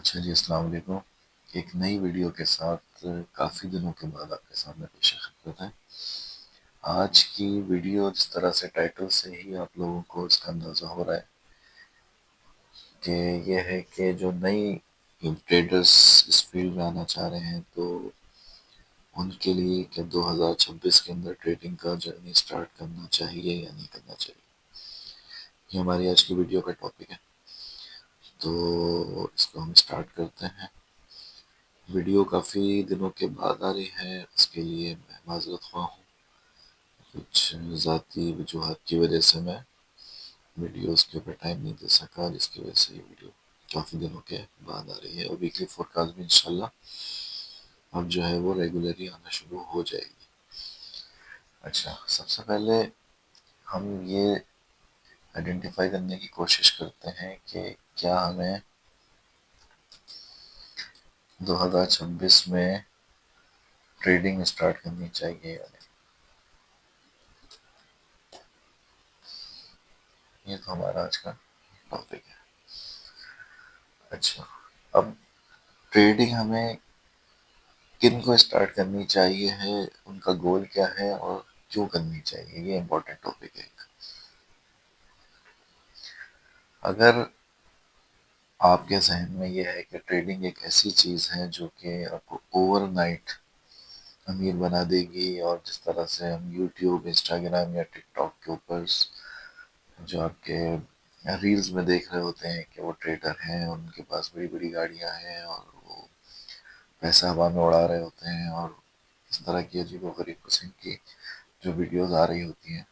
अच्छा जी, अस्सलाम वालेकुम। एक नई वीडियो के साथ काफ़ी दिनों के बाद आपके सामने पेश खिदमत है। आज की वीडियो जिस तरह से टाइटल से ही आप लोगों को इसका अंदाज़ा हो रहा है कि यह है कि जो नई ट्रेडर्स इस फील्ड में आना चाह रहे हैं तो उनके लिए कि 2026 के अंदर ट्रेडिंग का जर्नी स्टार्ट करना चाहिए या नहीं करना चाहिए, ये हमारी आज की वीडियो का टॉपिक है। तो इसको हम स्टार्ट करते हैं। वीडियो काफ़ी दिनों के बाद आ रही है, इसके लिए मैं माज़रत ख़्वाह हूँ। कुछ ज़ाती वजूहात की वजह से मैं वीडियोस के ऊपर टाइम नहीं दे सका, जिसकी वजह से ये वीडियो काफ़ी दिनों के बाद आ रही है। और वीकली फोरकास्ट भी इंशाल्लाह अब जो है वो रेगुलरली आना शुरू हो जाएगी। अच्छा, सबसे पहले हम ये आइडेंटिफाई करने की कोशिश करते हैं कि क्या हमें 2026 में ट्रेडिंग स्टार्ट करनी चाहिए या नहीं। ये तो हमारा आज का टॉपिक है। अच्छा, अब ट्रेडिंग हमें किन को स्टार्ट करनी चाहिए है, उनका गोल क्या है और क्यों करनी चाहिए, ये इम्पोर्टेंट टॉपिक है एक। अगर आपके जहन में ये है कि ट्रेडिंग एक ऐसी चीज़ है जो कि आपको ओवरनाइट अमीर बना देगी, और जिस तरह से हम यूट्यूब, इंस्टाग्राम या टिकटॉक के ऊपर जो आपके रील्स में देख रहे होते हैं कि वो ट्रेडर हैं और उनके पास बड़ी बड़ी गाड़ियां हैं और वो पैसा हवा में उड़ा रहे होते हैं, और इस तरह की अजीबोगरीब किस्म की जो वीडियोस आ रही होती हैं,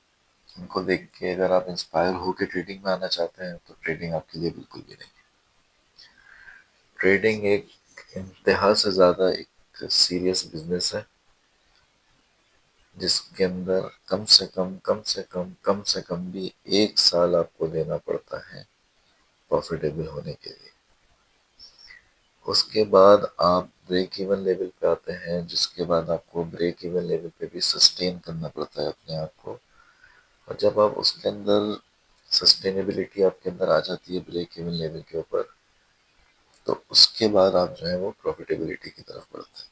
उनको देख के अगर आप इंस्पायर हो के ट्रेडिंग में आना चाहते हैं तो ट्रेडिंग आपके लिए बिल्कुल भी नहीं। ट्रेडिंग एक इंतहा से ज़्यादा एक सीरियस बिजनेस है, जिसके अंदर कम से कम भी 1 साल आपको देना पड़ता है प्रॉफिटेबल होने के लिए। उसके बाद आप ब्रेक इवन लेवल पे आते हैं, जिसके बाद आपको ब्रेक इवन लेवल पे भी सस्टेन करना पड़ता है अपने आप को। और जब आप उसके अंदर सस्टेनेबिलिटी आपके अंदर आ जाती है ब्रेक इवन लेवल के ऊपर, तो उसके बाद आप जो है वो प्रॉफिटेबिलिटी की तरफ बढ़ते हैं।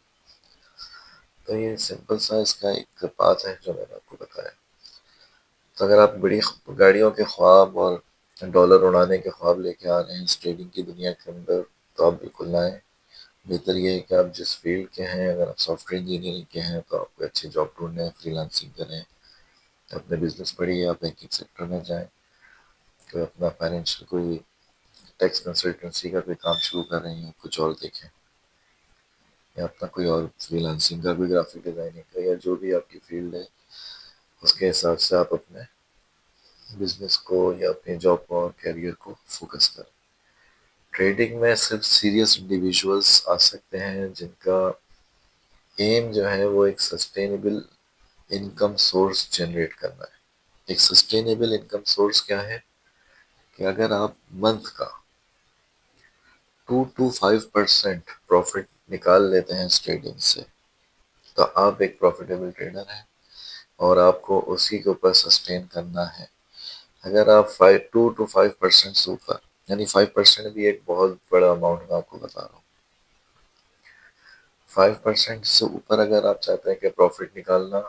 तो ये सिंपल सा इसका एक पाथ है जो मैंने आपको बताया। तो अगर आप बड़ी गाड़ियों के ख्वाब और डॉलर उड़ाने के ख्वाब लेके आ रहे हैं इस ट्रेडिंग की दुनिया के अंदर, तो आप बिल्कुल ना आए। बेहतर ये है कि आप जिस फील्ड के हैं, अगर आप सॉफ्टवेयर इंजीनियरिंग के हैं तो आप कोई अच्छी जॉब ढूंढें, फ्रीलांसिंग करें, अपने बिजनेस बढ़िए, आप बैंकिंग सेक्टर में जाएं, कोई अपना फाइनेंशियल कोई टैक्स कंसल्टेंसी का कोई काम शुरू कर रहे हैं, कुछ और देखें, या अपना कोई और फ्रीलांसिंग का भी, ग्राफिक डिजाइनिंग का, या जो भी आपकी फील्ड है उसके हिसाब से आप अपने बिजनेस को या अपनी जॉब को और कैरियर को फोकस करें। ट्रेडिंग में सिर्फ सीरियस इंडिविजुअल्स आ सकते हैं जिनका एम जो है वो एक सस्टेनेबल इनकम सोर्स जनरेट करना है। एक सस्टेनेबल इनकम सोर्स क्या है कि अगर आप मंथ का 2 to 5% प्रॉफिट निकाल लेते हैं इस ट्रेडिंग से, तो आप एक प्रॉफिटेबल ट्रेडर हैं और आपको उसी के ऊपर सस्टेन करना है। अगर आप 2 to 5% से ऊपर, यानी 5% भी एक बहुत बड़ा अमाउंट मैं आपको बता रहा हूँ, 5% से ऊपर अगर आप चाहते हैं कि प्रॉफिट निकालना,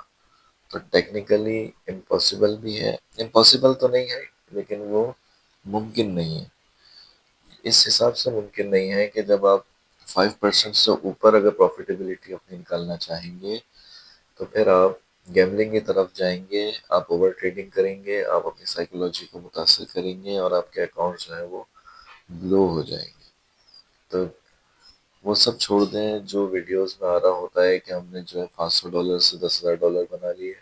तो टेक्निकली इम्पॉसिबल भी है। इम्पॉसिबल तो नहीं है, लेकिन वो मुमकिन नहीं है। इस हिसाब से मुमकिन नहीं है कि जब आप 5% से ऊपर अगर प्रॉफिटेबिलिटी अपनी निकालना चाहेंगे, तो फिर आप गैम्बलिंग की तरफ जाएंगे, आप ओवर ट्रेडिंग करेंगे, आप अपनी साइकोलॉजी को मुतासर करेंगे और आपके अकाउंट जो है वो ब्लो हो जाएंगे। तो वो सब छोड़ दें जो वीडियोस में आ रहा होता है कि हमने जो है $500 से $10,000 बना लिए,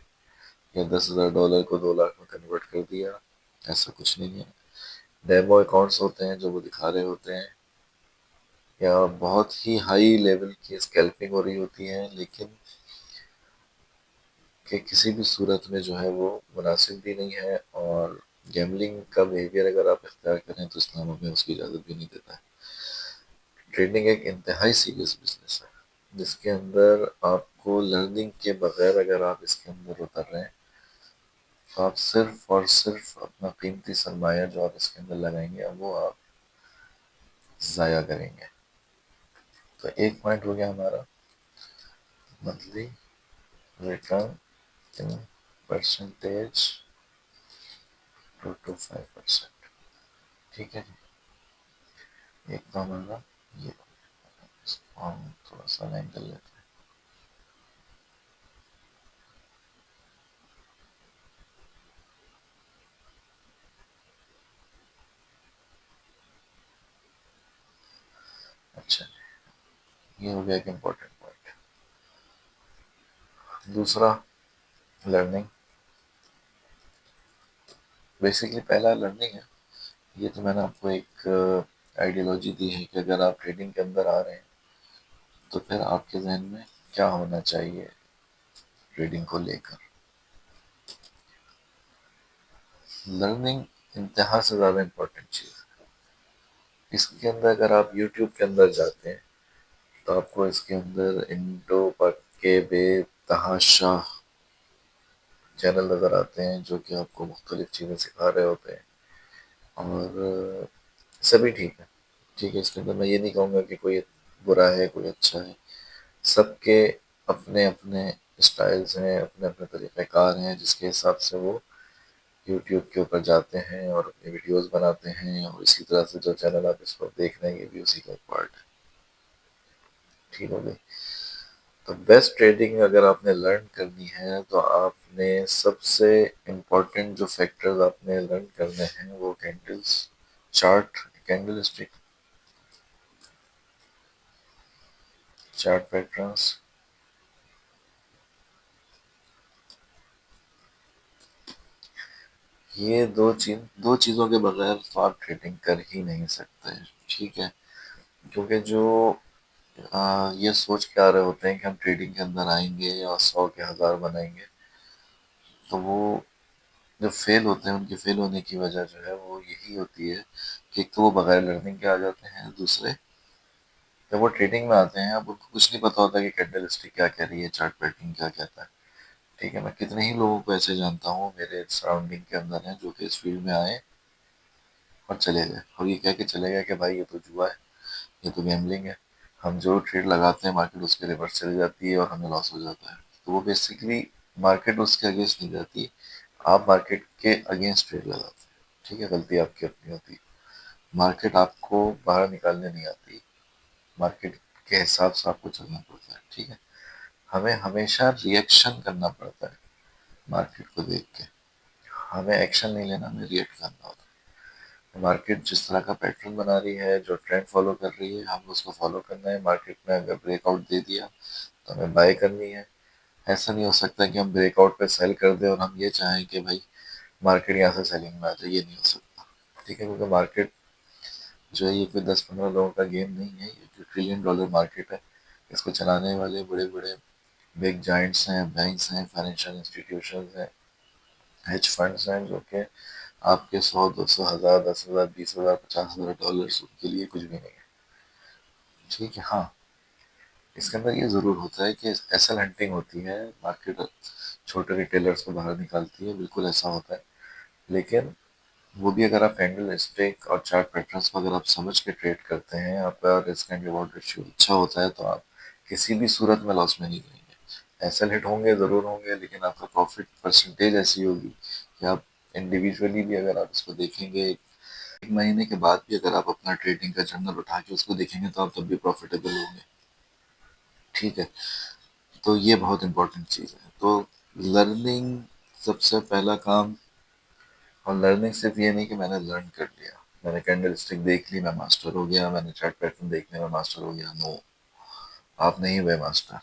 या $10,000 को 2 लाख में कन्वर्ट कर दिया। ऐसा कुछ नहीं है। डेमो अकाउंट्स होते हैं जो वो दिखा रहे होते हैं, या बहुत ही हाई लेवल की स्कैल्पिंग हो रही होती है, लेकिन कि किसी भी सूरत में जो है वो मुनासिब भी नहीं है। और गैम्बलिंग का बिहेवियर अगर आप इख्तियार करें तो इस्लाम हमें उसकी इजाज़त भी नहीं देता है। ट्रेडिंग एक इंतहाई सीरियस बिजनेस है, जिसके अंदर आपको लर्निंग के बगैर अगर आप इसके अंदर उतर रहे हैं, तो आप सिर्फ और सिर्फ अपना कीमती सरमाया जो आप इसके अंदर लगाएंगे वो आप ज़ाया करेंगे। तो एक पॉइंट हो गया हमारा monthly return in percentage 2 to 5%। ठीक है जी, एक तो हमारा ये, इसको हम थोड़ा सा लाइन कर लेते हैं। अच्छा, ये हो गया एक इम्पोर्टेंट पॉइंट। दूसरा, लर्निंग। बेसिकली पहला लर्निंग है। ये तो मैंने आपको एक आइडियोलॉजी दी है कि अगर आप ट्रेडिंग के अंदर आ रहे हैं तो फिर आपके जहन में क्या होना चाहिए ट्रेडिंग को लेकर। लर्निंग इंतहा से ज़्यादा इम्पोर्टेंट चीज़ है। इसके अंदर अगर आप यूट्यूब के अंदर जाते हैं तो आपको इसके अंदर इंडो पक्के बेतहाशा चैनल नज़र आते हैं जो कि आपको मुख्तलिफ चीज़ें सिखा रहे होते हैं, और सभी ठीक है। ठीक है, इसके अंदर मैं ये नहीं कहूँगा कि कोई बुरा है कोई अच्छा है। सबके अपने अपने स्टाइल्स हैं, अपने अपने तरीक़ेकार हैं जिसके हिसाब से वो यूट्यूब के ऊपर जाते हैं और अपनी वीडियोस बनाते हैं, और इसी तरह से जो चैनल आप इस वक्त देख रहे हैं ये भी उसी का एक पार्ट है। ठीक हो गई। तो बेस्ट ट्रेडिंग अगर आपने लर्न करनी है तो आपने सबसे इम्पोर्टेंट जो फैक्टर्स आपने लर्न करने हैं वो candles, chart, candle stick, chart patterns, ये दो चीज़ों के बगैर तो आप ट्रेडिंग कर ही नहीं सकते। ठीक है, क्योंकि जो ये सोच के आ रहे होते हैं कि हम ट्रेडिंग के अंदर आएंगे और 100 के 1000 बनाएंगे, तो वो जो फेल होते हैं उनके फेल होने की वजह जो है वो यही होती है कि एक तो वो बगैर लर्निंग के आ जाते हैं, दूसरे जब वो ट्रेडिंग में आते हैं अब उनको कुछ नहीं पता होता कि कैंडल स्टिक क्या कह रही है, चार्ट पैटर्न क्या कहता है। ठीक है, मैं कितने ही लोगों को ऐसे जानता हूँ मेरे सराउंडिंग के अंदर हैं जो कि इस फील्ड में आए और चले गए, और ये कह के चले गए कि भाई ये तो जुआ है, ये तो गैम्बलिंग है, हम जो ट्रेड लगाते हैं मार्केट उसके रिवर्स चली जाती है और हमें लॉस हो जाता है। तो वो बेसिकली मार्केट उसके अगेंस्ट नहीं जाती, आप मार्केट के अगेंस्ट ट्रेड लगाते हैं। ठीक है, गलती आपकी अपनी होती है। मार्केट आपको बाहर निकालने नहीं आती, मार्केट के हिसाब से आपको चलना पड़ता है। ठीक है, हमें हमेशा रिएक्शन करना पड़ता है मार्केट को देख के, हमें एक्शन नहीं लेना, हमें रिएक्ट करना होता है। मार्केट जिस तरह का पैटर्न बना रही है, जो ट्रेंड फॉलो कर रही है, हमें उसको फॉलो करना है। मार्केट में अगर ब्रेकआउट दे दिया तो हमें बाय करनी है। ऐसा नहीं हो सकता कि हम ब्रेकआउट पे सेल कर दें और हम ये चाहें कि भाई मार्केट यहाँ से सेलिंग में आ जाए, ये नहीं हो सकता। ठीक है, क्योंकि मार्केट जो है ये कोई 10-15 लोगों का गेम नहीं है, ये जो $1 ट्रिलियन मार्केट है, इसको चलाने वाले बड़े बड़े बिग जाइंट्स हैं, बैंक्स हैं, फाइनेंशियल इंस्टीट्यूशंस हैं, हेज फंड्स हैं, जो कि आपके 100, 200, 1000, 10,000, 20,000, $50,000 उनके लिए कुछ भी नहीं है। ठीक है, हाँ, इसके अंदर ये ज़रूर होता है कि एसल हंटिंग होती है, मार्केट छोटे रिटेलर्स को बाहर निकालती है, बिल्कुल ऐसा होता है। लेकिन वो भी अगर आप कैंडल स्टिक और चार्ट पैटर्न्स को अगर आप समझ के ट्रेड करते हैं, आपका रिस्क एंड रिवॉर्ड रेशियो अच्छा होता है, तो आप किसी भी सूरत में लॉस में नहीं जाएंगे। एसएल हिट होंगे, ज़रूर होंगे, लेकिन आपका प्रॉफिट परसेंटेज ऐसी होगी कि आप इंडिविजुअली भी अगर आप इसको देखेंगे, एक महीने के बाद भी अगर आप अपना ट्रेडिंग का जर्नल उठा के उसको देखेंगे तो आप तब भी प्रॉफिटेबल होंगे। ठीक है, तो ये बहुत इंपॉर्टेंट चीज़ है। तो लर्निंग सबसे पहला काम। और लर्निंग सिर्फ ये नहीं कि मैंने लर्न कर लिया, मैंने कैंडल स्टिक देख ली मैं मास्टर हो गया, मैंने चार्ट पैटर्न देखने में मास्टर हो गया। नो, आप नहीं हुए मास्टर।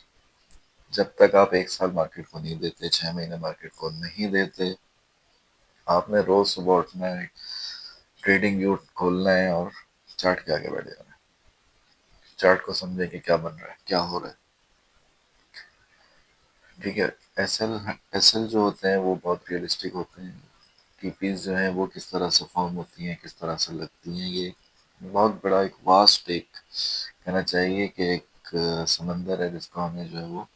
जब तक आप 1 साल मार्केट को नहीं देते, 6 महीने मार्केट को नहीं देते, आपने रोज सुबह उठना है, ट्रेडिंग व्यू खोलना है और चार्ट के आगे बैठ जाना है। चार्ट को समझे कि क्या बन रहा है, क्या हो रहा है। ठीक है, एसएल एसएल जो होते हैं वो बहुत रियलिस्टिक होते हैं। टीपीज जो हैं वो किस तरह से फॉर्म होती हैं, किस तरह से लगती हैं, ये बहुत बड़ा एक वास्ट, एक कहना चाहिए कि एक समंदर है जिसको हमें जो है वो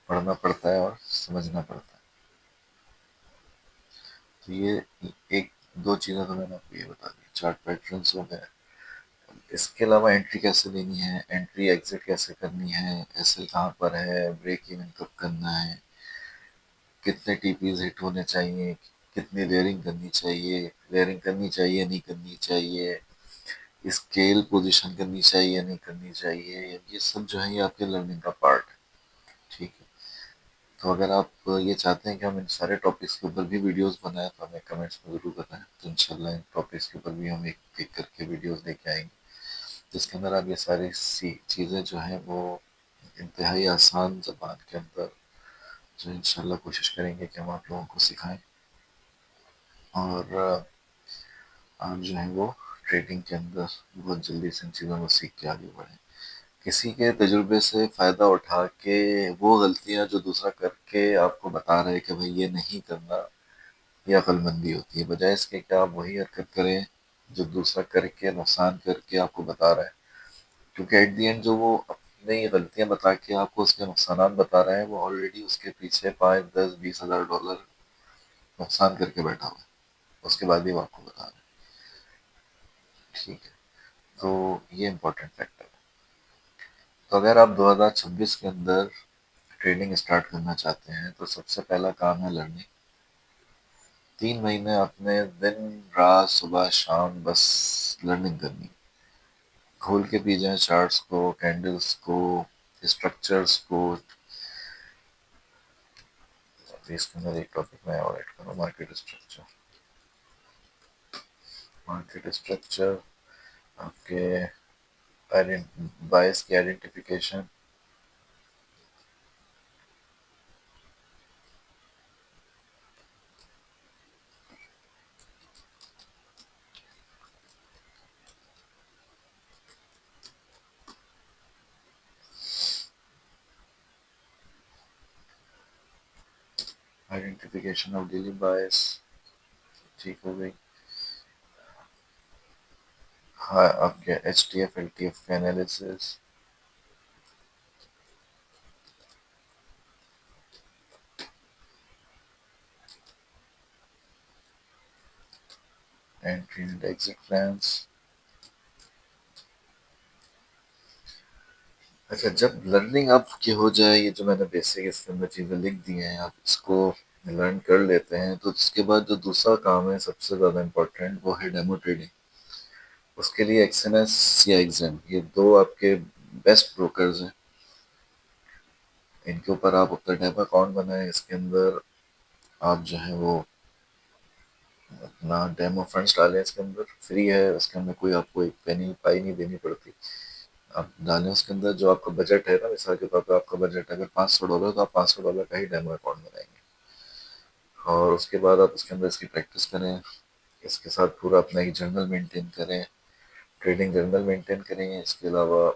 पढ़ना पड़ता है और समझना पड़ता है। तो ये एक दो चीज़ें तो मैंने आपको ये बता दी, चार्ट पैटर्न्स हो गए, इसके अलावा एंट्री कैसे लेनी है, एंट्री एग्जिट कैसे करनी है, एसएल कहाँ पर है, ब्रेक इवन कब करना है, कितने टीपीज हिट होने चाहिए, कितनी लेयरिंग करनी चाहिए, लेयरिंग करनी चाहिए नहीं करनी चाहिए, स्केल पोजीशन करनी चाहिए नहीं करनी चाहिए, ये सब जो है ये आपके लर्निंग का पार्ट है। ठीक है। तो अगर आप ये चाहते हैं कि हम इन सारे टॉपिक्स के ऊपर भी वीडियोस बनाएं तो हमें कमेंट्स में ज़रूर बताएं, तो इंशाल्लाह इन टॉपिक्स के ऊपर भी हम एक एक करके वीडियोस लेके आएंगे जिसके अंदर आप ये सारी सी चीज़ें जो हैं वो इंतहाई आसान ज़बान के अंदर जो इंशाल्लाह कोशिश करेंगे कि हम आप लोगों को सिखाएं और आप जो है वो ट्रेडिंग के अंदर बहुत जल्दी से इन चीज़ों को सीख के आगे बढ़ें। किसी के तजुर्बे से फ़ायदा उठा के वो गलतियाँ जो दूसरा करके आपको बता रहे हैं कि भाई ये नहीं करना, ये अक्लमंदी होती है, बजाय इसके कि आप वही हरकत करें जो दूसरा करके नुकसान करके आपको बता रहा है, क्योंकि एट द एंड जो वो अपनी गलतियां बता के आपको उसके नुकसान बता रहे हैं वो ऑलरेडी उसके पीछे 5, 10, 20 हज़ार डॉलर नुकसान करके बैठा हुआ है, उसके बाद भी वो आपको बता रहे हैं। ठीक है। तो ये इम्पोर्टेंट फैक्टर है। तो अगर आप 2026 के अंदर ट्रेडिंग स्टार्ट करना चाहते हैं तो सबसे पहला काम है लर्निंग। 3 महीने आपने दिन रात सुबह शाम बस लर्निंग करनी, खोल के पी जाएं चार्ट्स को, कैंडल्स को, स्ट्रक्चर्स को। तो इसके अंदर एक टॉपिक मैं और ऐड करूँ, मार्केट स्ट्रक्चर। मार्केट स्ट्रक्चर आपके बायस की identification, identification of daily bias ठीक हो गई। हाँ, आपके H T F L T F का analysis, entry and exit plans. अच्छा, जब लर्निंग आपकी हो जाए, ये जो मैंने बेसिक इसके अंदर चीज़ें लिख दी हैं, आप इसको लर्न कर लेते हैं तो उसके बाद जो दूसरा काम है सबसे ज़्यादा इम्पोर्टेंट वो है डेमो ट्रेडिंग। उसके लिए एक्सएनएस या एग्जाम, ये दो आपके बेस्ट ब्रोकर्स हैं। इनके ऊपर आप अपना डेमो अकाउंट बनाएं, इसके अंदर आप जो है वो अपना डेमो फंड्स डालें, इसके अंदर फ्री है, उसके अंदर कोई आपको एक पेनी पाई नहीं देनी पड़ती। आप डालें उसके अंदर जो आपका बजट है ना, मिसाल के तौर पे आपका बजट अगर $500 तो आप $500 का ही डेमो अकाउंट बनाएंगे और उसके बाद आप उसके अंदर इसकी प्रैक्टिस करें। इसके साथ पूरा अपना एक जर्नल मेंटेन करें, ट्रेडिंग जर्नल मेंटेन करें। इसके अलावा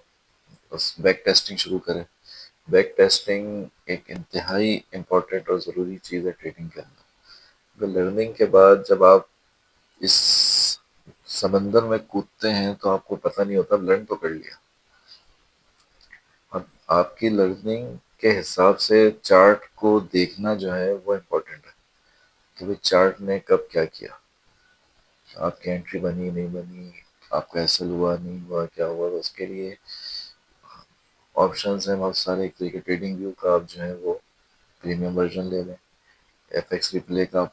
बस बैक टेस्टिंग शुरू करें। बैक टेस्टिंग एक इंतहाई इम्पोर्टेंट और ज़रूरी चीज़ है ट्रेडिंग के अंदर। तो लर्निंग के बाद जब आप इस समंदर में कूदते हैं तो आपको पता नहीं होता, लर्न तो कर लिया। अब आपकी लर्निंग के हिसाब से चार्ट को देखना जो है वो इम्पोर्टेंट है कि भाई चार्ट ने कब क्या किया, आपकी एंट्री बनी नहीं बनी, आपका एसएल हुआ नहीं हुआ, क्या हुआ। तो उसके लिए ऑप्शंस हैं बहुत सारे। एक तरीके ट्रेडिंग व्यू का आप जो है वो प्रीमियम वर्जन ले लें, एफएक्स रिप्ले का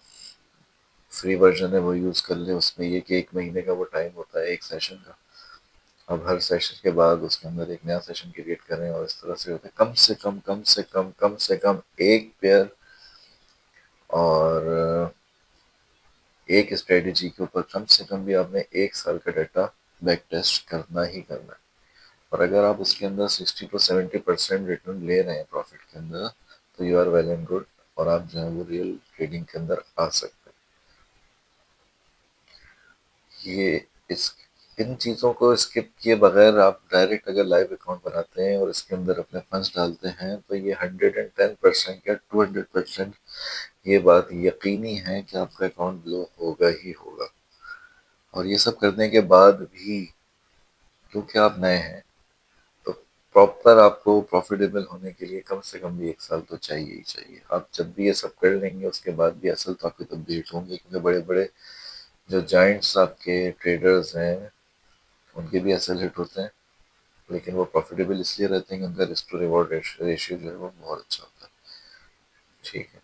फ्री वर्जन है वो यूज़ कर लें। उसमें ये कि 1 महीने का वो टाइम होता है एक सेशन का। अब हर सेशन के बाद उसके अंदर एक नया सेशन क्रिएट करें और इस तरह से होता है कम से कम एक पेयर और एक स्ट्रेटेजी के ऊपर कम से कम भी आपने 1 साल का डाटा बैक टेस्ट करना ही करना है। और अगर आप उसके अंदर 60 to 70% रिटर्न ले रहे हैं प्रॉफिट के अंदर तो you are well and good और आप जो है वो रियल ट्रेडिंग के अंदर आ सकते हैं। ये इस इन चीज़ों को स्किप किए बगैर आप डायरेक्ट अगर लाइव अकाउंट बनाते हैं और इसके अंदर अपने फंड्स डालते हैं तो ये 110% या 200% ये बात यकीनी है कि आपका अकाउंट ब्लो होगा ही होगा। और ये सब करने के बाद भी क्योंकि आप नए हैं तो प्रॉपर आपको प्रॉफिटेबल होने के लिए कम से कम भी 1 साल तो चाहिए ही चाहिए। आप जब भी ये सब कर लेंगे उसके बाद भी असल तो आपके तब भी हिट होंगे, क्योंकि बड़े बड़े जो जाइंट्स आपके ट्रेडर्स हैं उनके भी एसएल हिट होते हैं, लेकिन वो प्रॉफिटेबल इसलिए रहते हैं कि उनका रिस्क टू रिवॉर्ड रेशियो जो है वो बहुत अच्छा होता है। ठीक है।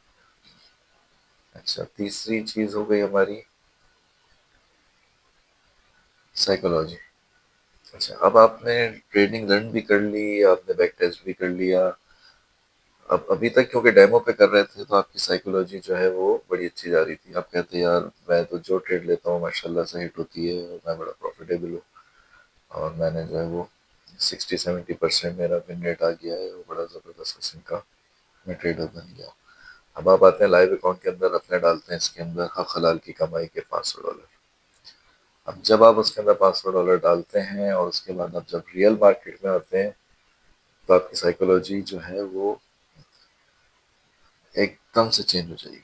अच्छा, तीसरी चीज़ हो गई हमारी साइकोलॉजी। अच्छा, अब आपने ट्रेडिंग लर्न भी कर ली, आपने बैक टेस्ट भी कर लिया। अब अभी तक क्योंकि डेमो पे कर रहे थे तो आपकी साइकोलॉजी जो है वो बड़ी अच्छी जा रही थी। आप कहते यार मैं तो जो ट्रेड लेता हूँ माशाल्लाह से हिट होती है और मैं बड़ा प्रॉफिटेबल हूँ, और मैंने जो है वो 60-70% मेरा विन रेट आ गया है, वो बड़ा ज़बरदस्त किस्म का मैं ट्रेडर बन गया हूँ। अब आप आते हैं लाइव अकाउंट के अंदर, अपने डालते हैं इसके अंदर हक हलाल की कमाई के $500। अब जब आप उसके अंदर $500 डालते हैं और उसके बाद आप जब रियल मार्केट में आते हैं तो आपकी साइकोलॉजी जो है वो एकदम से चेंज हो जाएगी।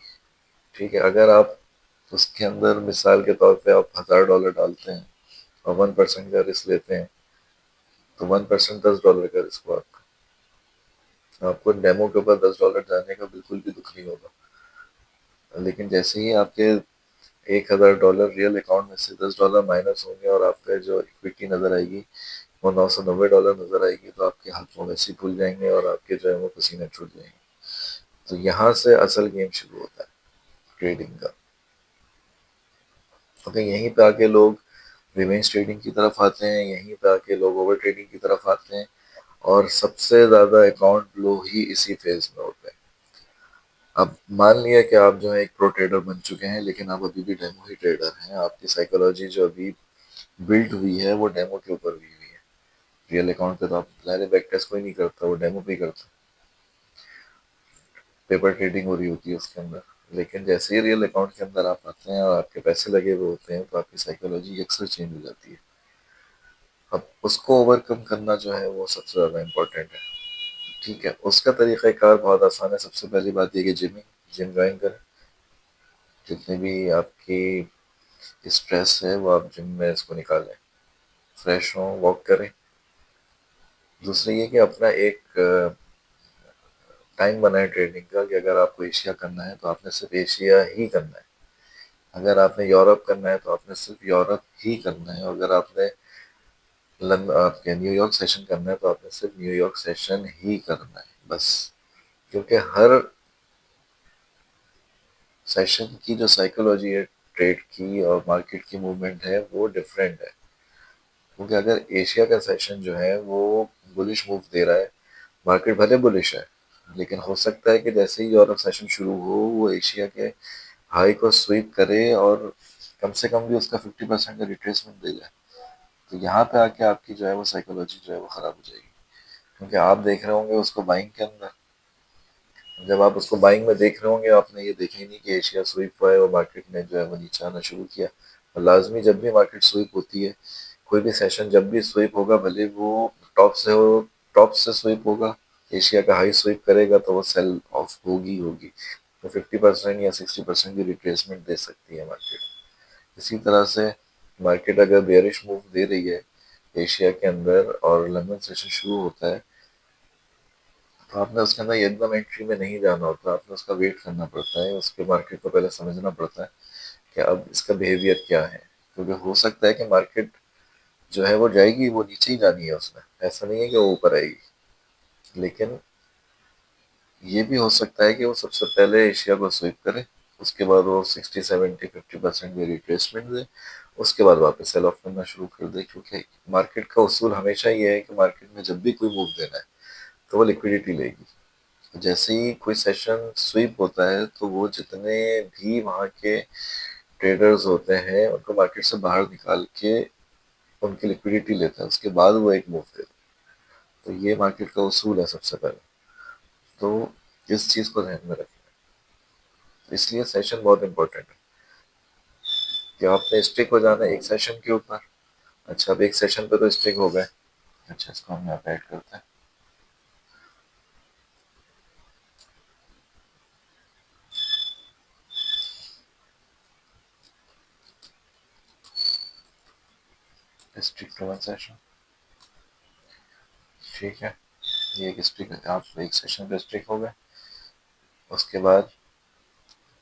ठीक है, अगर आप उसके अंदर मिसाल के तौर पे आप $1000 डालते हैं और 1% का रिस्क लेते हैं, तो 1% $10 का रिस्क हुआ आपका। आपको डेमो के ऊपर $10 जाने का बिल्कुल भी दुख नहीं होगा। लेकिन जैसे ही आपके $1000 रियल अकाउंट में से $10 माइनस होंगे और आपका जो इक्विटी नजर आएगी वो $990 नजर आएगी, तो आपके हाथ में वैसे ही खुल जाएंगे और आपके जो है वो पसीने छूट जाएंगे। तो यहाँ से असल गेम शुरू होता है ट्रेडिंग का। क्योंकि यहीं पे आके लोग रिवेंज ट्रेडिंग की तरफ आते हैं, यहीं पे आके लोग ओवर ट्रेडिंग की तरफ आते हैं, और सबसे ज़्यादा अकाउंट लो ही इसी फेज में होते हैं। अब मान लिया कि आप जो है एक प्रो ट्रेडर बन चुके हैं, लेकिन आप अभी भी डेमो ही ट्रेडर हैं। आपकी साइकोलॉजी जो अभी बिल्ड हुई है वो डेमो के ऊपर हुई हुई है। रियल अकाउंट पे तो आप ज़ाहिर बैक टेस्ट कोई नहीं करता, वो डेमो पे ही करता है, पेपर ट्रेडिंग हो रही होती है उसके अंदर। लेकिन जैसे ही रियल अकाउंट के अंदर आप आते हैं और आपके पैसे लगे हुए होते हैं तो आपकी साइकोलॉजी अक्सर चेंज हो जाती है। अब उसको ओवरकम करना जो है वो सबसे ज़्यादा इम्पोर्टेंट है। ठीक है, उसका तरीक़ाकार बहुत आसान है। सबसे पहली बात ये कि जिम ज्वाइन करें। जितने भी आपकी स्ट्रेस है वो आप जिम में इसको निकालें, फ्रेश हों, वॉक करें। दूसरा ये कि अपना एक टाइम बनाए ट्रेडिंग का, कि अगर आपको एशिया करना है तो आपने सिर्फ एशिया ही करना है। अगर आपने यूरोप करना है तो आपने सिर्फ यूरोप ही करना है। अगर आपने आपके न्यूयॉर्क सेशन करना है तो आपने सिर्फ न्यूयॉर्क सेशन ही करना है, बस। क्योंकि हर सेशन की जो साइकोलॉजी है ट्रेड की और मार्केट की मूवमेंट है वो डिफरेंट है। क्योंकि अगर एशिया का सेशन जो है वो बुलिश मूव दे रहा है, मार्केट भले बुलिश है, लेकिन हो सकता है कि जैसे ही यूरोप सेशन शुरू हो वो एशिया के हाई को स्वीप करे और कम से कम भी उसका 50% का रिट्रेसमेंट दे जाए। तो यहाँ पे आके आपकी जो है वो साइकोलॉजी जो है वो खराब हो जाएगी। क्योंकि आप देख रहे होंगे उसको बाइंग के अंदर, जब आप उसको बाइंग में देख रहे होंगे आपने ये देखा ही नहीं कि एशिया स्वीप हुआ है और मार्केट ने जो है वो नीचे आना शुरू किया। और लाजमी जब भी मार्केट स्वीप होती है, कोई भी सेशन जब भी स्वीप होगा, भले वो टॉप से हो, टॉप से स्वीप होगा, एशिया का हाई स्वीप करेगा तो वो सेल ऑफ होगी होगी। तो 50% या 60% की रिट्रेसमेंट दे सकती है मार्केट। इसी तरह से मार्केट अगर बेयरिश मूव दे रही है एशिया के अंदर और लंदन सेशन शुरू होता है, तो आपने उसके अंदर एकदम एंट्री में नहीं जाना होता, आपने उसका वेट करना पड़ता है, उसके मार्केट को पहले समझना पड़ता है कि अब इसका बिहेवियर क्या है। क्योंकि हो सकता है कि मार्केट जो है वो जाएगी, वो नीचे ही जानी है उसने, ऐसा नहीं है कि वो ऊपर आएगी। लेकिन ये भी हो सकता है कि वो सबसे पहले एशिया को स्वीप करे, उसके बाद वो 60-70-50% की रिट्रेसमेंट दे, उसके बाद वापस सेल ऑफ करना शुरू कर दे। क्योंकि मार्केट का उसूल हमेशा ये है कि मार्केट में जब भी कोई मूव देना है तो वो लिक्विडिटी लेगी। जैसे ही कोई सेशन स्वीप होता है तो वो जितने भी वहाँ के ट्रेडर्स होते हैं उनको मार्केट से बाहर निकाल के उनकी लिक्विडिटी लेता है, उसके बाद वो एक मूव देता है। तो ये मार्केट का उसूल है सबसे पहले। तो इस चीज़ को ध्यान में रखें। इसलिए सेशन बहुत इंपॉर्टेंट है कि आपने स्टिक हो जाना है एक सेशन के ऊपर। अच्छा, अब एक सेशन पे तो स्टिक हो गए। अच्छा, इसको हम यहाँ पे ऐड करते हैं, स्टिक टू वन सेशन। ठीक है, ये एक स्टिक है, आप एक सेशन पे स्टिक हो गए। उसके बाद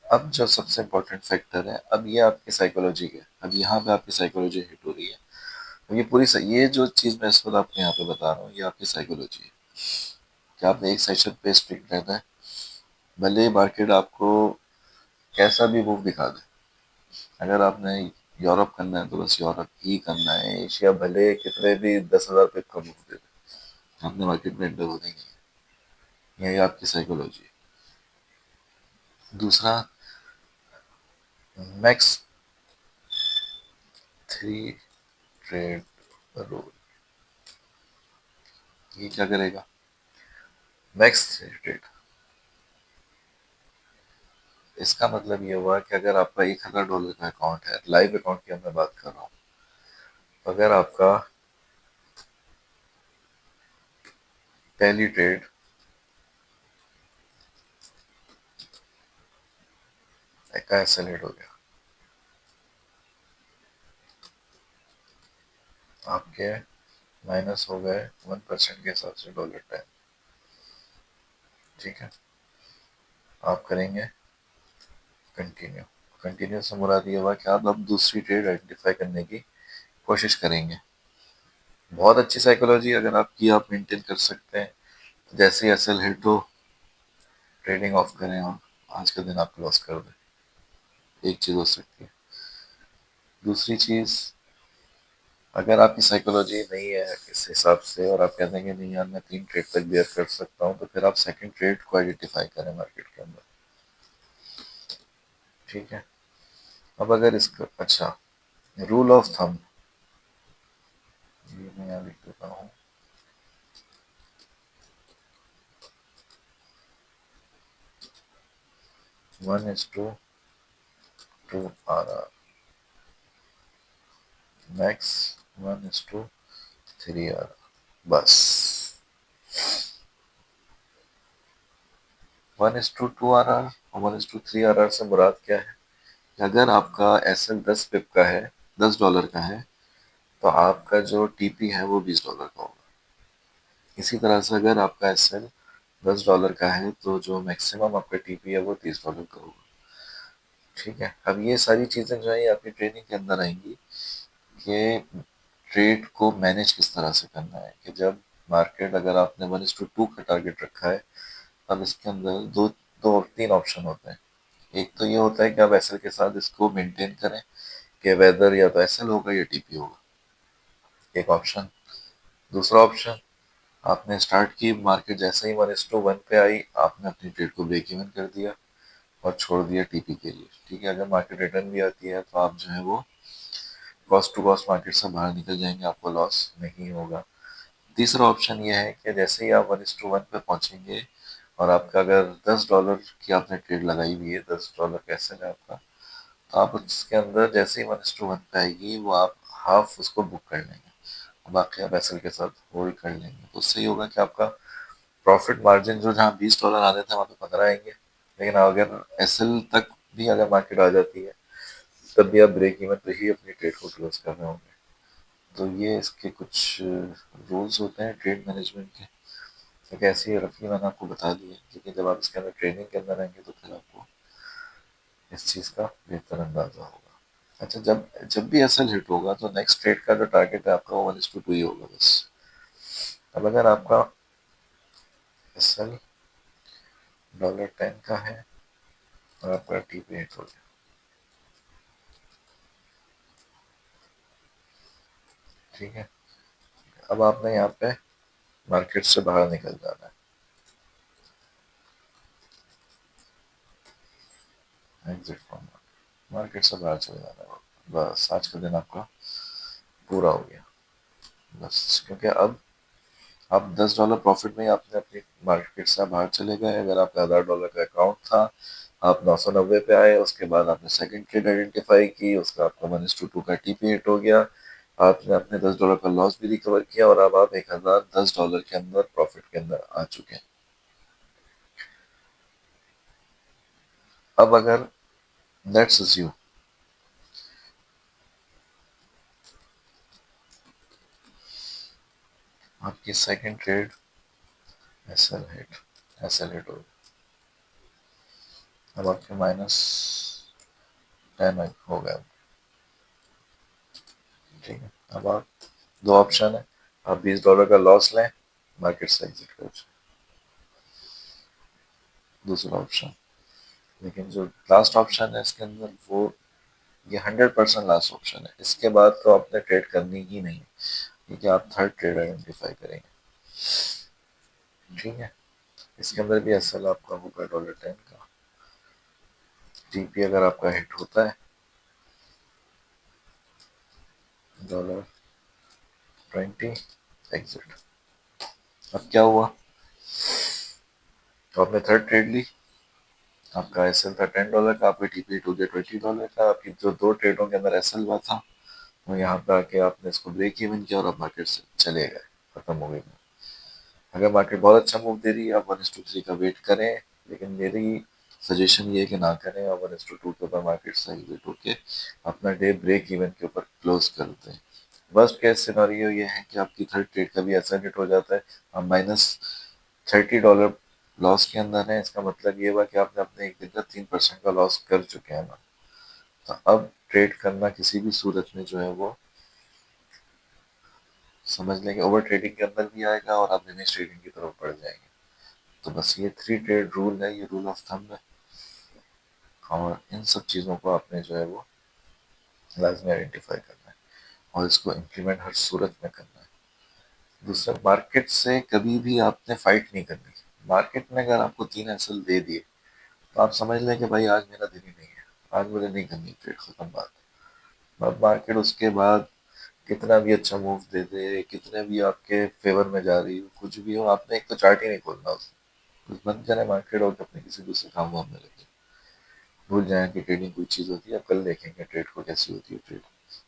अब जो सबसे इम्पोर्टेंट फैक्टर है, अब ये आपकी साइकोलॉजी है, अब यहाँ पे आपकी साइकोलॉजी हिट हो रही है। ये जो चीज़ मैं इस वक्त आपको यहाँ पे बता रहा हूँ, ये आपकी साइकोलॉजी है कि आपने एक सेशन पे स्ट्रिक्ट रहना है, भले ही मार्केट आपको कैसा भी मूव दिखा दे। अगर आपने यूरोप करना है तो बस यूरोप ही करना है, एशिया भले कितने भी 10,000 पिप का मूव दे दे, आपने मार्केट में एंटर होना ही नहीं है। यही आपकी साइकोलॉजी है। दूसरा, मैक्स 3 ट्रेड रूल। ये क्या करेगा? मैक्स 3 ट्रेड, इसका मतलब ये हुआ कि अगर आपका $1,000 का अकाउंट है, लाइव अकाउंट की मैं बात कर रहा हूँ, अगर आपका पहली ट्रेड का एक्सेलेट हो गया, आपके माइनस हो गए 1% के हिसाब से $10, ठीक है। आप करेंगे कंटिन्यू। कंटिन्यू से मुराद ये हुआ कि आप अब दूसरी ट्रेड आइडेंटिफाई करने की कोशिश करेंगे। बहुत अच्छी साइकोलॉजी अगर आपकी, आप मेंटेन कर सकते हैं। जैसे ही एसएल हिट हो, ट्रेडिंग ऑफ करें और आज का दिन आप लॉस कर दें। एक चीज़ हो सकती है। दूसरी चीज़, अगर आपकी साइकोलॉजी नहीं है इस हिसाब से और आप कहते हैं कि नहीं यार मैं 3 ट्रेड तक बेयर कर सकता हूँ, तो फिर आप सेकंड ट्रेड को आइडेंटिफाई करें मार्केट के अंदर, ठीक है। अब अगर इसका अच्छा रूल ऑफ थंब, ये मैं यहाँ लिख देता हूँ, 1:2 RR, मैक्स 1:3 RR, बस। 1:2 RR और 1:3 RR से मुराद क्या है? अगर आपका एसएल 10 पिप का है, $10 का है, तो आपका जो टीपी है वो $20 का होगा। इसी तरह से अगर आपका एसएल $10 का है, तो जो मैक्सिमम आपका टीपी है वो $30 का होगा, ठीक है। अब ये सारी चीज़ें जो है ये आपकी ट्रेनिंग के अंदर आएंगी कि ट्रेड को मैनेज किस तरह से करना है। कि जब मार्केट, अगर आपने 1:2 का टारगेट रखा है, अब इसके अंदर दो दो तीन ऑप्शन होते हैं। एक तो ये होता है कि आप एसएल के साथ इसको मेंटेन करें कि वेदर या तो एसएल होगा या टीपी होगा, एक ऑप्शन। दूसरा ऑप्शन, आपने स्टार्ट की, मार्केट जैसे ही 1:1 पे आई, आपने अपनी ट्रेड को ब्रेक इवन कर दिया और छोड़ दिया टीपी के लिए, ठीक है। अगर मार्केट रिटर्न भी आती है तो आप जो है वो कॉस्ट टू कॉस्ट मार्केट से बाहर निकल जाएंगे, आपको लॉस नहीं होगा। तीसरा ऑप्शन ये है कि जैसे ही आप 1:1 पे पहुंचेंगे और आपका अगर $10 की आपने ट्रेड लगाई हुई है, $10 कैसे है आपका, तो आप उसके अंदर जैसे ही 1:1 पे आएगी वो आप हाफ उसको बुक कर लेंगे, बाकी आप एसएल के साथ होल्ड कर लेंगे। तो उससे ये होगा कि आपका प्रॉफिट मार्जिन जो जहाँ $20 आ रहे थे वहाँ पे 15 आएंगे। लेकिन अगर एसएल तक भी अगर मार्केट आ जाती है, तब भी आप ब्रेक इवन पे ही अपनी ट्रेड को क्लोज कर रहे होंगे। तो ये इसके कुछ रूल्स होते हैं ट्रेड मैनेजमेंट के। तो कैसी है रफली मैंने आपको बता दी है, लेकिन जब आप इसके अंदर ट्रेनिंग के अंदर आएंगे तो फिर आपको इस चीज़ का बेहतर अंदाजा होगा। अच्छा, जब जब भी एसएल हिट होगा तो नेक्स्ट ट्रेड का जो टारगेट है आपका वो 1:2 ही होगा बस। अब अगर आपका एसएल $10 का है और आपका टीपी हिट हो गया, ठीक है। अब आपने यहाँ पे मार्केट से बाहर निकल जाना है, एग्जिट फ्रॉम मार्केट, मार्केट से बाहर चले जाना है। बस आज का दिन आपका पूरा हो गया, बस। क्योंकि अब आप $10 प्रॉफिट में ही आपने अपनी मार्केट से बाहर चले गए। अगर आपका $1,000 का अकाउंट था, आप 990 पे आए, उसके बाद आपने सेकंड ट्रेड आइडेंटिफाई की, उसका आपका 1:2 का टीपी हिट हो गया, आपने अपने $10 का लॉस भी रिकवर किया और अब आप $1,010 के अंदर प्रॉफिट के अंदर आ चुके हैं। अब अगर लेट्स अज्यूम आपकी सेकंड ट्रेड एसएल हिट हो, अब आपके -10 हो गए, ठीक है। अब आप दो ऑप्शन है, आप $20 का लॉस लें, मार्केट से एग्जिट कर जाए, दूसरा ऑप्शन। लेकिन जो लास्ट ऑप्शन है इसके अंदर वो, ये 100% लास्ट ऑप्शन है, इसके बाद तो आपने ट्रेड करनी ही नहीं, क्योंकि आप थर्ड ट्रेड आइडेंटिफाई करेंगे। ठीक है, इसके अंदर भी एसएल आपका होगा $10 का, टीपी अगर आपका हिट होता है $20 एग्जिट। अब क्या हुआ, तो आपने थर्ड ट्रेड ली, आपका एसएल था $10 का, आपका टीपी हो गया $20 का, आपकी जो दो ट्रेडों के अंदर एसएल हुआ था वो यहाँ पे आके आपने इसको ब्रेक इवन किया और आप मार्केट से चले गए, खत्म हो गई। अगर मार्केट बहुत अच्छा मूव दे रही है आप 1:3 का वेट करें, लेकिन मेरी सजेशन ये है कि ना करें, और 1:2 के ऊपर मार्केट से एग्जिट होके अपना डे ब्रेक इवन के ऊपर क्लोज कर दें। वर्स्ट केस सिनारियो ये है कि आपकी थर्ड ट्रेड का भी ऐसा हिट हो जाता है, आप -$30 लॉस के अंदर है, इसका मतलब ये हुआ कि आपने अपने एक दिन का 3% का लॉस कर चुके हैं ना। तो अब ट्रेड करना किसी भी सूरत में जो है वो समझ लें कि ओवर ट्रेडिंग के अंदर भी आएगा और आप रिवर्स ट्रेडिंग की तरफ बढ़ जाएंगे। तो बस ये 3 ट्रेड रूल है, ये रूल ऑफ थंब है, और इन सब चीज़ों को आपने जो है वो लाजमी आइडेंटिफाई करना है और इसको इम्प्लीमेंट हर सूरत में करना है। दूसरा, मार्केट से कभी भी आपने फाइट नहीं करनी। मार्केट ने अगर आपको 3 एसएल दे दिए तो आप समझ लें कि भाई आज मेरा दिन ही नहीं है, आज मुझे नहीं करनी ट्रेड, खत्म बात। अब मार्केट उसके बाद कितना भी अच्छा मूव दे दे, कितने भी आपके फेवर में जा रही हो, कुछ भी हो, आपने एक तो चार्ट ही नहीं खोलना उसमें, बस बंद करें मार्केट और अपने किसी दूसरे काम वाम में लगे, भूल जाएं कि ट्रेडिंग कोई चीज़ होती है। अब कल देखेंगे ट्रेड को कैसी होती है, ट्रेड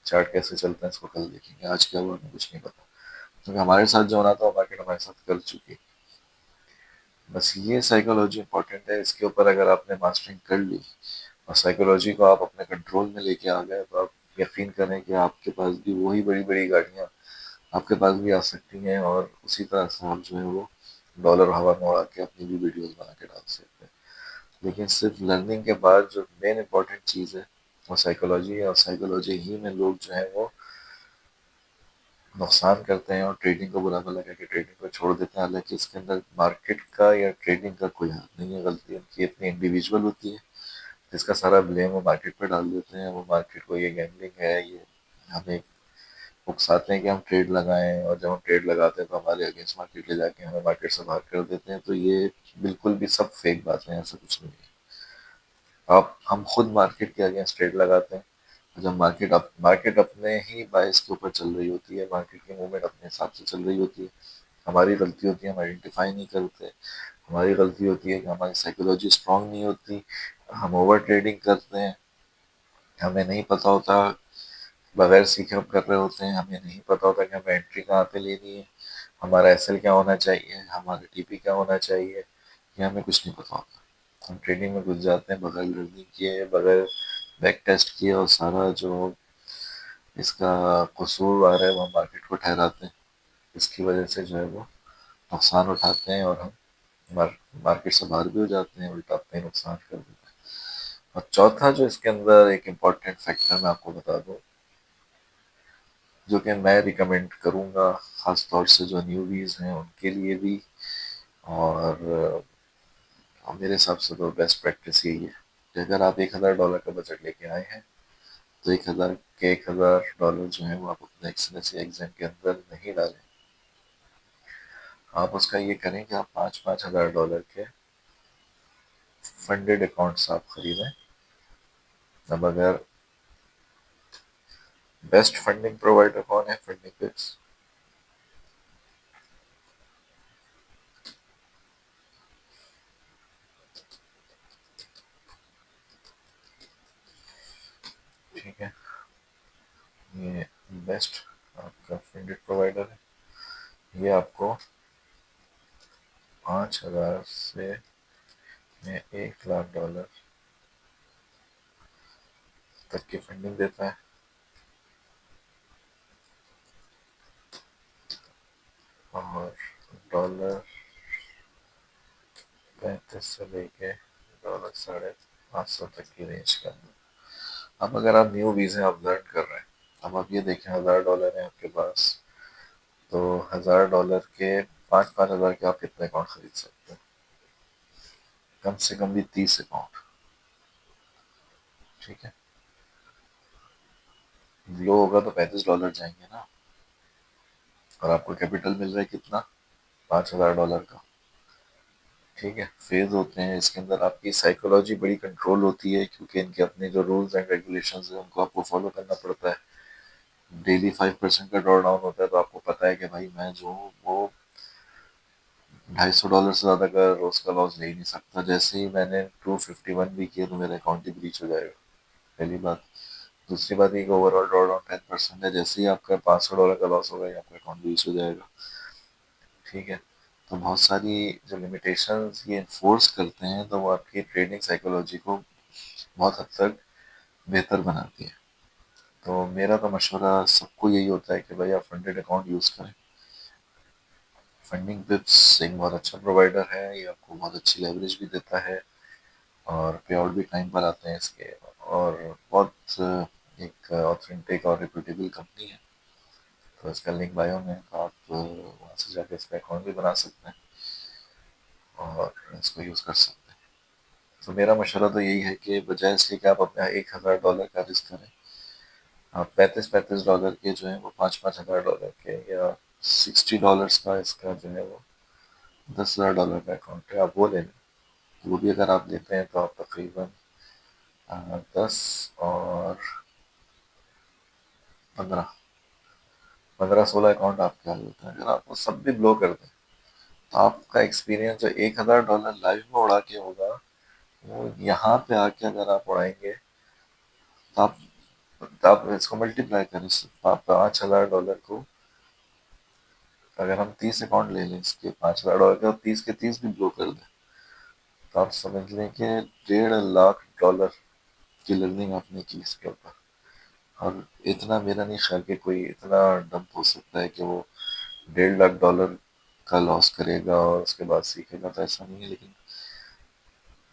चार्ट कैसे चलता है इसको कल देखेंगे, आज क्या हुआ हमें कुछ नहीं पता, क्योंकि हमारे साथ जो होना था वो मार्केट हमारे साथ कर चुकी है। बस ये साइकोलॉजी इंपॉर्टेंट है, इसके ऊपर अगर आपने मास्टरिंग कर ली और साइकोलॉजी को आप अपने कंट्रोल में लेके आ गए, तो आप यकीन करें कि आपके पास भी वही बड़ी बड़ी गाड़ियाँ आपके पास भी आ सकती हैं, और उसी तरह से आप जो है वो डॉलर हवा में उड़ा के अपनी भी वीडियोस बना के डाल सकते हैं। लेकिन सिर्फ लर्निंग के बाद जो मेन इंपॉर्टेंट चीज़ है वो साइकोलॉजी है, और साइकोलॉजी ही में लोग जो है वो नुकसान करते हैं और ट्रेडिंग को बुरा भला कहकर ट्रेडिंग को छोड़ देते हैं। हालांकि इसके अंदर मार्केट का या ट्रेडिंग का कोई हाथ नहीं है, गलती उनकी इतनी इंडिविजुअल होती है, जिसका सारा ब्लेम वो मार्केट पर डाल देते हैं। वो मार्केट को ये गैम्बलिंग है, ये हमें उकसाते हैं कि हम ट्रेड लगाएं, और जब हम ट्रेड लगाते हैं तो हमारे अगेंस्ट मार्केट ले जाके हमें मार्केट से बाहर कर देते हैं। तो ये बिल्कुल भी सब फेक बातें हैं, ऐसा कुछ नहीं है। आप हम खुद मार्केट के अगेंस्ट ट्रेड लगाते हैं, जब मार्केट अपने ही बायस के ऊपर चल रही होती है, मार्केट की मूवमेंट अपने हिसाब से चल रही होती है। हमारी गलती होती है हम आइडेंटिफाई नहीं करते, हमारी गलती होती है कि हमारी साइकोलॉजी स्ट्रांग नहीं होती, हम ओवर ट्रेडिंग करते हैं, हमें नहीं पता होता, बगैर सीखे हम कर रहे होते हैं, हमें नहीं पता होता कि हमें एंट्री कहाँ पे लेनी है, हमारा एसएल क्या होना चाहिए, हमारा टीपी क्या होना चाहिए, ये हमें कुछ नहीं पता होता। हम ट्रेडिंग में घुस जाते हैं बगैर लर्निंग किए, बगैर बैक टेस्ट किए, और सारा जो इसका कसूरवार है वो हम मार्केट को ठहराते हैं। इसकी वजह से जो है वो नुकसान उठाते हैं, और हम मार्केट से बाहर भी हो जाते हैं, उल्टा अपने नुकसान कर देते हैं। और चौथा जो इसके अंदर एक इम्पॉर्टेंट फैक्टर मैं आपको बता दूं, जो कि मैं रिकमेंड करूंगा ख़ास तौर से जो न्यूबीज हैं उनके लिए भी, और मेरे हिसाब से तो बेस्ट प्रैक्टिस यही है कि अगर आप $1,000 का बजट लेके आए हैं तो 1,000 जो है वो आप अपने एक्सएलएससी एग्जाम के अंदर नहीं डालें। आप उसका ये करें कि आप $5,000 के फंडेड अकाउंट्स आप खरीदें। अब अगर बेस्ट फंडिंग प्रोवाइडर कौन है, फंडिंग पिप्स। ठीक है, ये बेस्ट आपका फंडेड प्रोवाइडर है, ये आपको 5,000 से $1,00,000 तक की फंडिंग देता है, और $35 से लेके $550 तक की रेंज के अंदर। अब अगर आप न्यू वीज़े आप लर्न कर रहे हैं, अब आप ये देखें $1,000 है आपके पास, तो $1000 के 5-5 हज़ार के आप कितने अकाउंट खरीद सकते हैं? कम से कम भी 30 अकाउंट। ठीक है, लो होगा तो $35 जाएंगे ना। और आपको कैपिटल मिल रहा है कितना? $5000 का। ठीक है, फेज होते हैं इसके अंदर, आपकी साइकोलॉजी बड़ी कंट्रोल होती है क्योंकि इनके अपने जो रूल्स एंड रेगुलेशंस हैं उनको आपको फॉलो करना पड़ता है। डेली 5% का ड्रॉ डाउन होता है, तो आपको पता है कि भाई मैं जो हूँ वो $250 से ज़्यादा का रोज का लॉस ले ही नहीं सकता। जैसे ही मैंने 251 भी किया तो मेरा अकाउंट ही ब्रीच हो जाएगा, पहली बात। दूसरी बात ये कि ओवरऑल ड्रॉ डाउन 10% है, जैसे ही आपका $500 का लॉस होगा आपका अकाउंट ब्रीच हो जाएगा। ठीक है, तो बहुत सारी जो लिमिटेशंस ये इन्फोर्स करते हैं तो वो आपकी ट्रेडिंग साइकोलॉजी को बहुत हद तक बेहतर बनाती है। तो मेरा तो मशवरा सबको यही होता है कि भाई आप फंडेड अकाउंट यूज़ करें। फंडिंग पिप्स एक बहुत अच्छा प्रोवाइडर है, ये आपको बहुत अच्छी लेवरेज भी देता है और पे आउट भी टाइम पर आते हैं इसके। और बहुत एक ऑथेंटिक और रिप्यूटेबल कंपनी है। तो इसका लिंक बायो में है, तो आप वहाँ से जाके इसका अकाउंट भी बना सकते हैं और इसको यूज़ कर सकते हैं। तो मेरा मशवरा तो यही है कि बजाय इसके कि आप अपना $1000 का रिस्क करें, आप 35-35 डॉलर के जो है वो 5-5 हज़ार डॉलर के या $60 का इसका जो है वो $10,000 का अकाउंट है, आप वो ले लें। वो भी अगर आप लेते हैं तो आप तकरीबन 10 और 15 15-16 अकाउंट आपके हाल होते हैं। अगर आप वो सब भी ब्लो कर दें तो आपका एक्सपीरियंस जो $1000 लाइफ में उड़ा के होगा वो यहाँ पे आके अगर आप उड़ाएंगे तो आप इसको मल्टीप्लाई करें। आप $5000 को अगर हम 30 अकाउंट ले लें इसके $5000 के और 30 के 30 भी ब्लो कर दें तो आप समझ लें कि $1.5 लाख की लर्निंग आपने की इसके ऊपर। और इतना मेरा नहीं ख्याल कि कोई इतना डंप हो सकता है कि वो $1.5 लाख का लॉस करेगा और उसके बाद सीखेगा, तो ऐसा नहीं है। लेकिन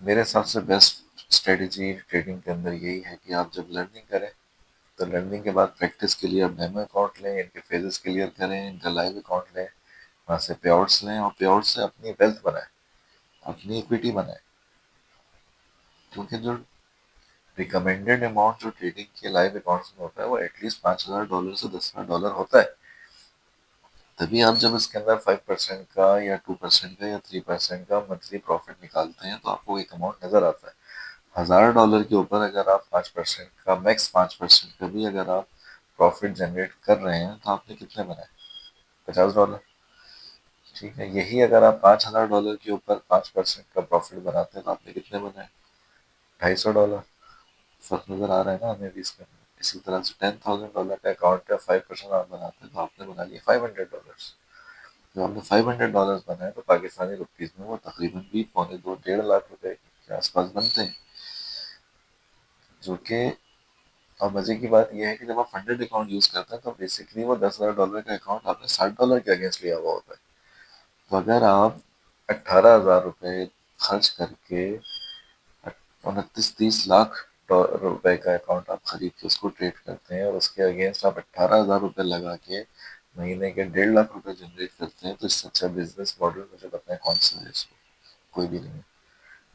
मेरे हिसाब से बेस्ट स्ट्रेटजी ट्रेडिंग के अंदर यही है कि आप जब लर्निंग करें तो लर्निंग के बाद प्रैक्टिस के लिए आप डेमो अकाउंट लें, इनके फेजेस क्लियर करें, इनका लाइव अकाउंट लें, वहाँ से पे आउट्स लें और पे आउट से अपनी वेल्थ बनाएं, अपनी इक्विटी बनाएं। क्योंकि जो रिकमेंडेड अमाउंट जो ट्रेडिंग के लाइव अकाउंट्स में होता है वो एटलीस्ट $5000 से $10,000 होता है। तभी आप जब इसके अंदर 5% का या 2% का या 3% का मंथली प्रॉफिट निकालते हैं तो आपको एक अमाउंट नजर आता है। $1000 के ऊपर अगर आप 5% का, मैक्स 5% का भी अगर आप प्रॉफिट जनरेट कर रहे हैं तो आपने कितने बनाए? $50। ठीक है, यही अगर आप $5000 के ऊपर 5% का प्रॉफिट बनाते हैं तो आपने कितने बनाए? $250। फर्क नजर आ रहा है ना हमें भी इसके अंदर। इसी तरह से $10,000 का अकाउंट का 5% आप बनाते हैं तो आपने बना लिया $500। जब आपने $500 बनाए तो पाकिस्तानी रुपीज में वो तकरीबन भी पौने 2-1.5 लाख रुपए के आसपास बनते हैं। जो कि, और मजे की बात यह है कि जब आप फंडेड अकाउंट यूज करते हैं तो बेसिकली वो $10,000 का अकाउंट आपने $60 के अगेंस्ट लिया हुआ होता है। तो अगर आप $18,000 खर्च करके 29-30 लाख रुपए का अकाउंट आप खरीद के उसको ट्रेड करते हैं और उसके अगेंस्ट आप $18,000 लगा के महीने के $1.5 लाख जनरेट करते हैं, तो इससे अच्छा बिजनेस मॉडल मुझे पता है कौन सा है इसको। कोई भी नहीं है।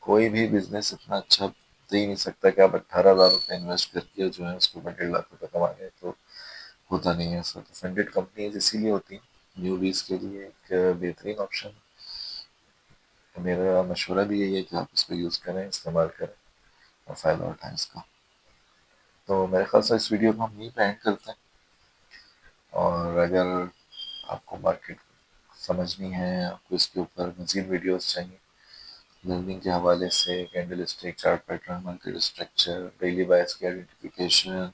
कोई भी बिजनेस इतना अच्छा दे ही नहीं सकता कि आप $18,000 इन्वेस्ट करके जो है उसके ऊपर $1.5 लाख कमा लें। तो होता नहीं है ऐसा। तो फंडेड कंपनीज इसीलिए होती हैं न्यूबीज के लिए एक बेहतरीन ऑप्शन। मेरा मशवरा भी यही है कि आप इसको यूज़ करें, इस्तेमाल करें और फ़ायदा उठाएं इसका। तो मेरे ख्याल से इस वीडियो को हम यहीं पे एंड करते हैं। और अगर आपको मार्केट समझनी है, आपको इसके ऊपर मज़ीद वीडियोस चाहिए लर्निंग के हवाले से, candlestick chart pattern, market structure, daily bias की identification,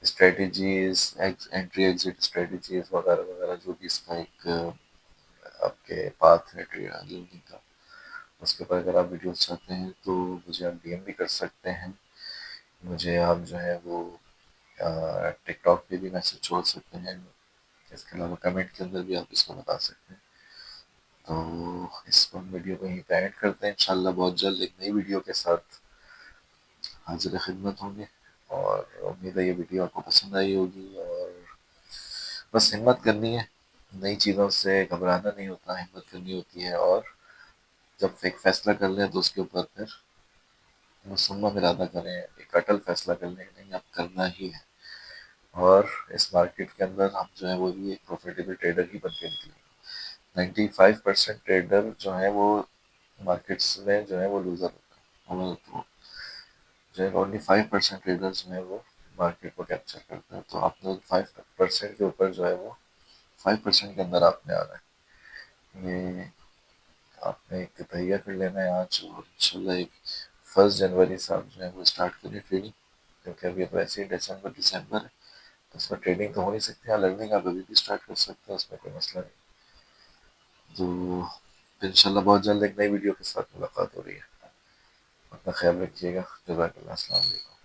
strategies, entry exit strategies वगैरह वगैरह, जो भी इसका एक आपके पाथ है लर्निंग का, उसके ऊपर अगर आप वीडियोस चाहते हैं तो मुझे आप डीएम भी कर सकते हैं। मुझे आप जो है वो टिकटॉक पे भी मैसेज छोड़ सकते हैं। इसके अलावा कमेंट के अंदर भी आप इसको बता सकते हैं। तो इस वीडियो को यहीं पे एंड करते हैं। इंशाल्लाह बहुत जल्द एक नई वीडियो के साथ हाजिर खिदमत होंगे। और उम्मीद है ये वीडियो आपको पसंद आई होगी। और बस हिम्मत करनी है, नई चीज़ों से घबराना नहीं होता, हिम्मत करनी होती है, और जब एक फैसला कर लें तो उसके ऊपर फिर मुसम्मम इरादा करें, एक अटल फैसला कर लें कि नहीं अब करना ही है। और इस मार्केट के अंदर हम जो है वो भी एक प्रॉफिटेबल ट्रेडर ही बन के निकले। 95% ट्रेडर जो है वो मार्केट्स में जो है वो लूजर होता है, और तो जो है ओनली 5% ट्रेडर जो है वो मार्केट को कैप्चर करता है। तो आपने 5% के ऊपर जो है वो 5% के अंदर आपने आना है। ये आपने एक तैयार कर लेना है आज, और इंशाल्लाह एक 1 जनवरी से आप जो है वो स्टार्ट करिए ट्रेडिंग, क्योंकि अभी तो वैसे ही दिसंबर है, तो उसमें ट्रेडिंग तो हो नहीं सकती। हाँ, लर्निंग आप अभी भी स्टार्ट कर सकते हैं, उसमें कोई मसला नहीं। तो इंशाल्लाह बहुत जल्द एक नई वीडियो के साथ मुलाकात हो रही है। अपना ख्याल रखिएगा। जज़ाकल्लाह, अस्सलाम वालेकुम।